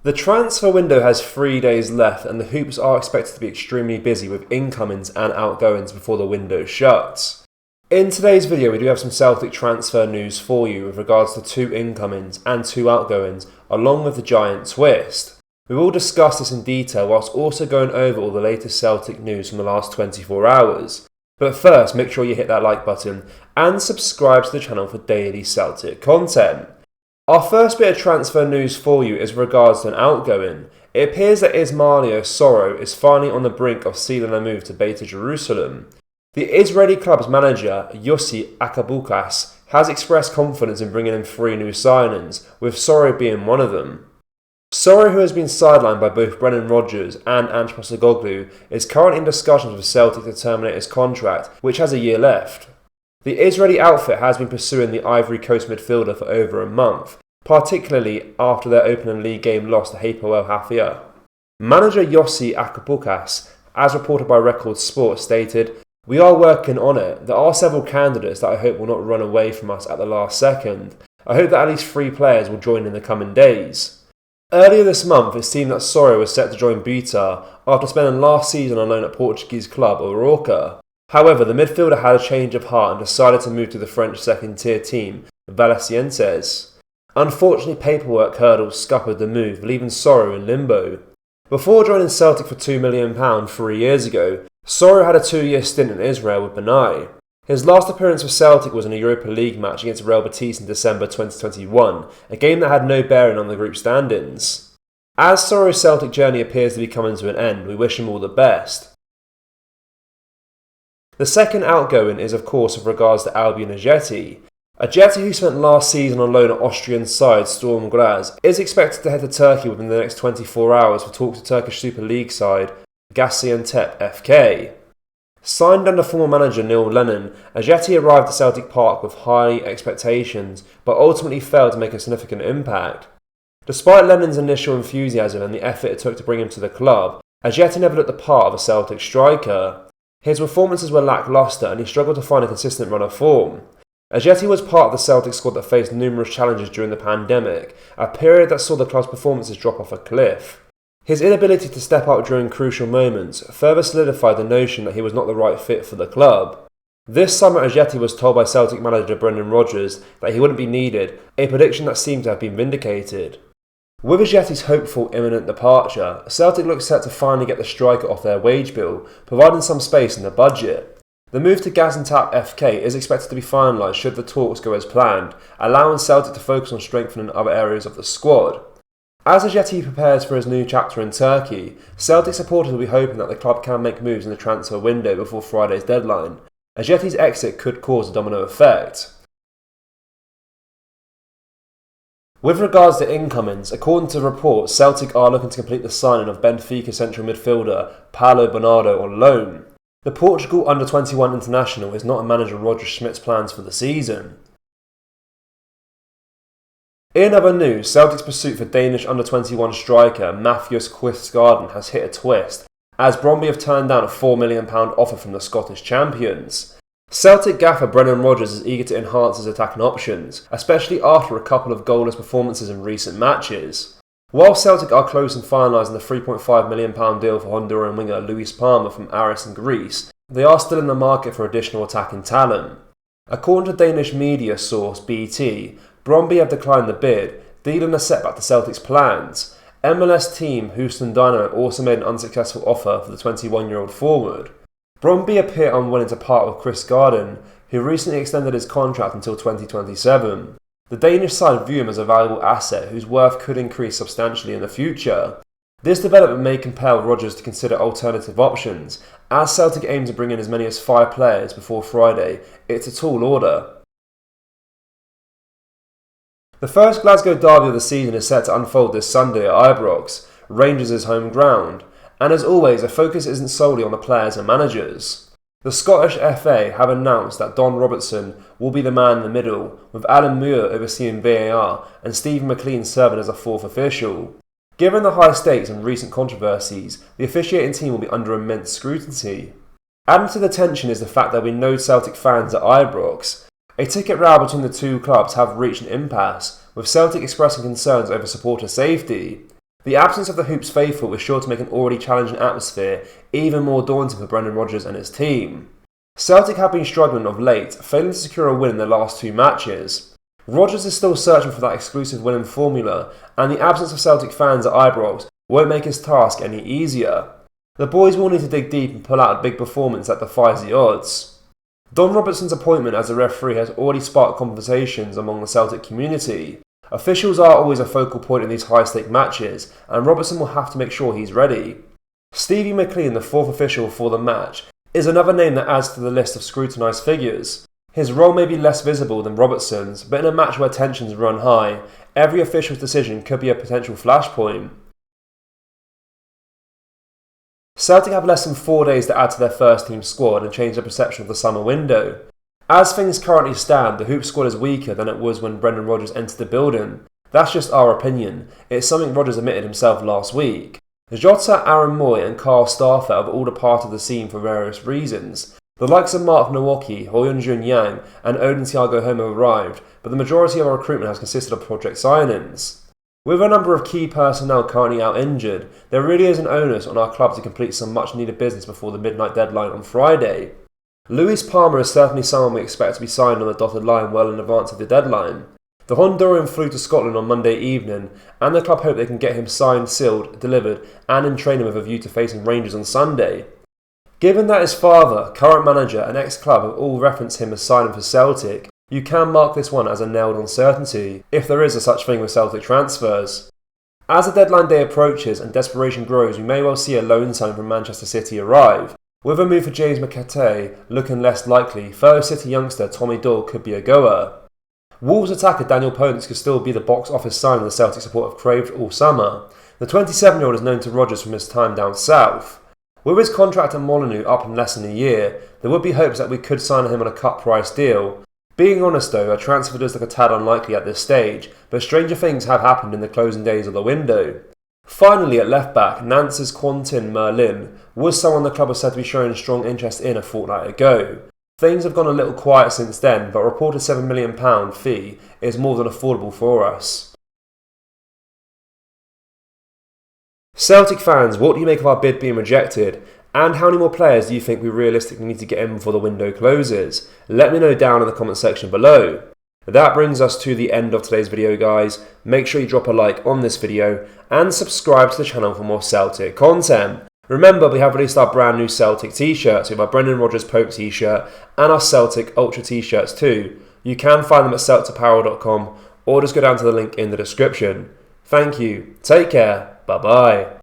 The transfer window has 3 days left and the Hoops are expected to be extremely busy with incomings and outgoings before the window shuts. In today's video we do have some Celtic transfer news for you with regards to 2 incomings and 2 outgoings along with the giant twist. We will discuss this in detail whilst also going over all the latest Celtic news from the last 24 hours. But first, make sure you hit that like button and subscribe to the channel for daily Celtic content. Our first bit of transfer news for you is regards to an outgoing. It appears that Ismailo Soro is finally on the brink of sealing a move to Beta Jerusalem. The Israeli club's manager, Yossi Akabukas, has expressed confidence in bringing in 3 new signings, with Soro being one of them. Soro, who has been sidelined by both Brendan Rodgers and Ange Postecoglou, is currently in discussions with Celtic to terminate his contract, which has a year left. The Israeli outfit has been pursuing the Ivory Coast midfielder for over a month, particularly after their opening league game loss to Hapoel Haifa. Manager Yossi Akabukas, as reported by Record Sport, stated, "We are working on it. There are several candidates that I hope will not run away from us at the last second. I hope that at least 3 players will join in the coming days." Earlier this month, it seemed that Soro was set to join Beta after spending last season on loan at Portuguese club Aroca. However, the midfielder had a change of heart and decided to move to the French second-tier team, Valenciennes. Unfortunately, paperwork hurdles scuppered the move, leaving Soro in limbo. Before joining Celtic for £2 million 3 years ago, Soro had a 2-year stint in Israel with Benai. His last appearance for Celtic was in a Europa League match against Real Betis in December 2021, a game that had no bearing on the group standings. As Soro's Celtic journey appears to be coming to an end, we wish him all the best. The second outgoing is of course with regards to Albion Ajeti. Ajeti, who spent last season on loan at Austrian side Sturm Graz, is expected to head to Turkey within the next 24 hours for talks to Turkish Super League side Gaziantep FK. Signed under former manager Neil Lennon, Ajeti arrived at Celtic Park with high expectations, but ultimately failed to make a significant impact. Despite Lennon's initial enthusiasm and the effort it took to bring him to the club, Ajeti never looked the part of a Celtic striker. His performances were lacklustre and he struggled to find a consistent run of form. Ajeti was part of the Celtic squad that faced numerous challenges during the pandemic, a period that saw the club's performances drop off a cliff. His inability to step up during crucial moments further solidified the notion that he was not the right fit for the club. This summer Ajeti was told by Celtic manager Brendan Rodgers that he wouldn't be needed, a prediction that seemed to have been vindicated. With Ajeti's hopeful imminent departure, Celtic looks set to finally get the striker off their wage bill, providing some space in the budget. The move to Gaziantep FK is expected to be finalised should the talks go as planned, allowing Celtic to focus on strengthening other areas of the squad. As Ajeti prepares for his new chapter in Turkey, Celtic supporters will be hoping that the club can make moves in the transfer window before Friday's deadline. Ajeti's exit could cause a domino effect. With regards to incomings, according to reports, Celtic are looking to complete the signing of Benfica central midfielder Paulo Bernardo on loan. The Portugal under-21 international is not a manager Roger Schmidt's plans for the season. In other news, Celtic's pursuit for Danish under-21 striker Matheus Quistgaarden has hit a twist, as Brøndby have turned down a £4 million offer from the Scottish champions. Celtic gaffer Brendan Rodgers is eager to enhance his attacking options, especially after a couple of goalless performances in recent matches. While Celtic are close in finalising the £3.5 million deal for Honduran winger Luis Palma from Aris in Greece, they are still in the market for additional attacking talent. According to Danish media source BT, Brøndby have declined the bid, dealing a setback to Celtic's plans. MLS team Houston Dynamo also made an unsuccessful offer for the 21-year-old forward. Brøndby appear unwilling to part with Quistgaarden, who recently extended his contract until 2027. The Danish side view him as a valuable asset whose worth could increase substantially in the future. This development may compel Rodgers to consider alternative options. As Celtic aim to bring in as many as 5 players before Friday, it's a tall order. The first Glasgow derby of the season is set to unfold this Sunday at Ibrox, Rangers' home ground, and as always, the focus isn't solely on the players and managers. The Scottish FA have announced that Don Robertson will be the man in the middle, with Alan Muir overseeing VAR and Stephen McLean serving as a 4th official. Given the high stakes and recent controversies, the officiating team will be under immense scrutiny. Adding to the tension is the fact that we know Celtic fans at Ibrox. A ticket row between the two clubs have reached an impasse, with Celtic expressing concerns over supporter safety. The absence of the Hoops faithful is sure to make an already challenging atmosphere even more daunting for Brendan Rodgers and his team. Celtic have been struggling of late, failing to secure a win in their last 2 matches. Rodgers is still searching for that exclusive winning formula, and the absence of Celtic fans at Ibrox won't make his task any easier. The boys will need to dig deep and pull out a big performance that defies the odds. Don Robertson's appointment as a referee has already sparked conversations among the Celtic community. Officials are always a focal point in these high-stake matches, and Robertson will have to make sure he's ready. Stevie McLean, the 4th official for the match, is another name that adds to the list of scrutinised figures. His role may be less visible than Robertson's, but in a match where tensions run high, every official's decision could be a potential flashpoint. Celtic have less than 4 days to add to their first team squad and change the perception of the summer window. As things currently stand, the Hoop squad is weaker than it was when Brendan Rodgers entered the building. That's just our opinion. It's something Rodgers admitted himself last week. Jota, Aaron Moy and Carl Starfelt have all departed the scene for various reasons. The likes of Mark Nowocki, Hoyun-Jun Yang and Odin Thiago Home have arrived, but the majority of our recruitment has consisted of project signings. With a number of key personnel currently out injured, there really is an onus on our club to complete some much needed business before the midnight deadline on Friday. Luis Palmer is certainly someone we expect to be signed on the dotted line well in advance of the deadline. The Honduran flew to Scotland on Monday evening, and the club hope they can get him signed, sealed, delivered and in training with a view to facing Rangers on Sunday. Given that his father, current manager and ex-club have all referenced him as signing for Celtic, you can mark this one as a nailed-on certainty, if there is a such thing with Celtic transfers. As the deadline day approaches and desperation grows, we may well see a loan signing from Manchester City arrive. With a move for James McAtee looking less likely, fellow City youngster Tommy Doyle could be a goer. Wolves attacker Daniel Ponix could still be the box office signing the Celtic support have craved all summer. The 27-year-old is known to Rodgers from his time down south. With his contract at Molineux up in less than a year, there would be hopes that we could sign him on a cut price deal. Being honest though, a transfer does look a tad unlikely at this stage, but stranger things have happened in the closing days of the window. Finally, at left-back, Nantes' Quentin Merlin was someone the club was said to be showing strong interest in a fortnight ago. Things have gone a little quiet since then, but a reported £7 million fee is more than affordable for us. Celtic fans, what do you make of our bid being rejected? And how many more players do you think we realistically need to get in before the window closes? Let me know down in the comment section below. That brings us to the end of today's video, guys. Make sure you drop a like on this video and subscribe to the channel for more Celtic content. Remember, we have released our brand new Celtic t-shirts. We have our Brendan Rodgers Pope t-shirt and our Celtic Ultra t-shirts too. You can find them at celticapparel.com or just go down to the link in the description. Thank you, take care, bye bye.